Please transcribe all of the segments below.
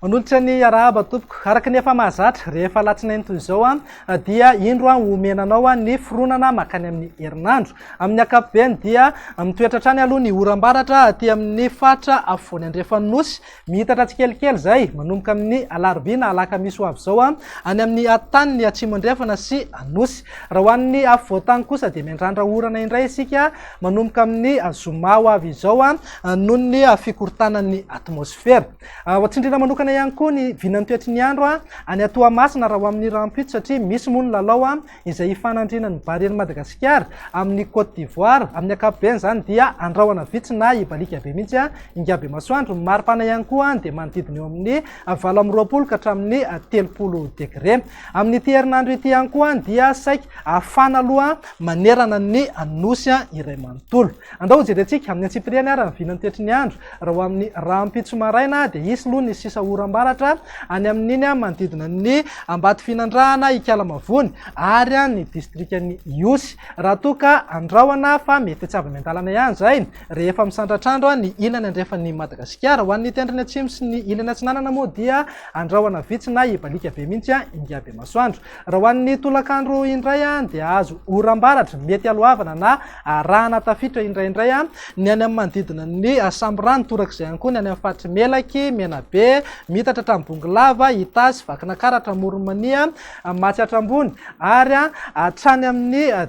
Manolotra ny arahaba tompoko, araka ny efa mahazatra rehefa latsinainy toy izao dia indro omenanao ny fironana makany amin'ny herinandro. Amin'ny ankapobeny dia mitoetra hatrany aloha ny oram-baratra aty amin'ny fatra afovoany andrefanosy, mihitatra tsikelikely zay manomboka amin'ny alarobia na alakamisy ho avy zao any amin'ny atany ny atsimo andrefana sy anosy. Raha ho an'ny afovoantany kosa dia miandrandra orana indray isika manomboka amin'ny zoma ho avy izao noho ny fikorontanan'ny atmosfera. Ohatsindrina manokana ihany koa ny vinan'ny toetry ny andro any Toamasina raha ho amin'ny rampitso satria misy moa ny lalao izay hifanandrina ny bareny Madagasikara amin'ny Côte d'Ivoire. Amin'ny ankapobeny zany dia andrahoana vitsy na ibalika be mihitsy ingaby masoandro. Maripana ihany koa dia manodidina eo amin'ny 20 ka hatramin'ny 30 degré. Amin'ny ity herinandro ity ihany koa dia saika afana aloha manerana ny anosy iray manontolo. Andao jerentsika amin'ny antsipiriany ary ny vinan'ny toetry ny andro raha ho amin'ny rampitso maraina dia isy aloha ny sisa oram-baratra any amin'iny manodidina ny Ambato Finandrahana Ikalamavony ary ny distrikany Iosy. Raha toka andrahoana fa mety tsy avy miandalana ihany zay rehefa misandratrandro ny ilany andrefan'ny Madagasikara. Ho an'ny tendrony atsimo sy ny ilany atsinanana moa dia andrahoana vitsy na ibalika be mihitsy ingaby masoandro. Raha ho an'ny tolakandro indray dia azo oram-baratra mety alohavana na arahana tafitra indraindray ny any amin'ny manodidina ny Samborano torak'izay ihany koa ny any amin'ny faritry Melaky, Menabe, mihitatra Tambongolava, Itasy, Vakinankaratra, Moronmania, Matsatra ambony ary hatrany amin'ny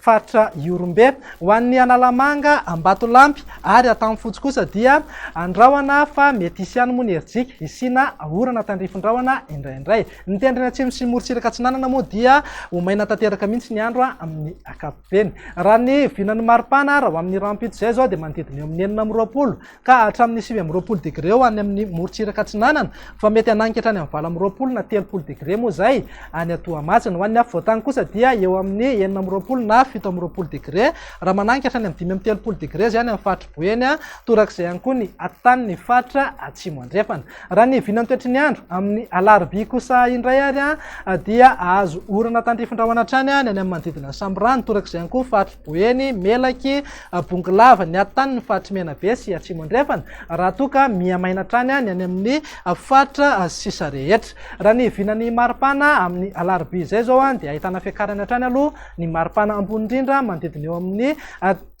faritra Iorombe. Ho an'ny Analamanga, Ambatolampy ary Atamfotsy kosa dia andrahoana fa mety hisy ihany moa ny herijika isina orana tandrifondrahoana indraindray. Ny tendrony atsimo sy morotsiraka atsinanana moa dia homaina tanteraka mihitsy ny andro amin'ny ankapobeny. Raha ny vinan'ny maripana raha ho amin'ny rampitso zay zao dia manodidina eo amin'ny 420 ka hatramin'ny 20 degré eo any amin'ny morotsiraka atsinanana, fa mety ananika hatrany amin'ny 20 na 30 degré moa zay any Toamasina. Ho an'ny afovoantany kosa dia eo amin'ny 20 na 17 degré, raha mananika hatrany amin'ny 30 degré zay any amin'ny fatra Boeny torak'izay ihany koa ny atany ny fatra atsimo andrefana. Raha ny vinan'ny toetry ny andro amin'ny alarobia kosa indray ary dia azo orana tandrifondrahoana hatrany any amin'ny manodidina Samborano torak'izay ihany koa fatra Boeny, Melaky, Bongolava, ny atany ny fatra Menabe sy atsimo andrefana. Raha toka miamaina hatrany any amin'ny fatra sisa rehetra. Raha ny vinan'ny maripana amin'ny alarobia zay zao dia ahitana fiakarany hatrany aloha ny maripana ambony indrindra manodidina eo amin'ny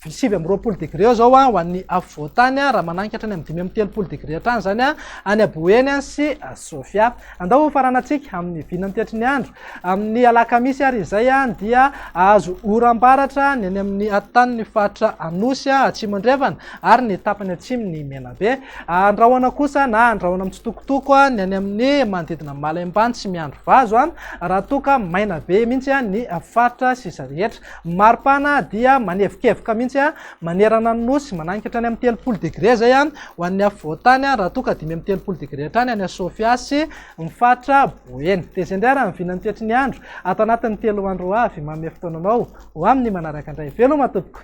20 degré eo zao ho an'ny afovoantany raha mananika hatrany amin'ny 30 degré hatrany zany any Boeny sy Sofia. Andao faranatsika amin'ny vinan'ny toetry ny andro amin'ny alakamisy ary izay dia azo oram-baratra ny any amin'ny atany ny fatra Anosy atsimo andrefana ary ny tapany atsimo ny Menabe. Andrahoana kosa na andrahoana mitsitokotoko ny any amin'ny manodidina Malaimbanty sy Miandro Vazo raha toka maina be mihitsy ny fatra sisa rehetra. Maripana dia manevokevoka mihitsy manerana ny nosy mananika hatrany amin'ny 30 degré zay ho an'ny afovoantany raha toka 30 degré hatrany any Sofia sy ny fatra Boeny. Dia zay indray raha ny vinan'ny toetry ny andro ato anatin'ny 3 andro avy manome fotoananao ho amin'ny manaraka indray. Veloma tompoko.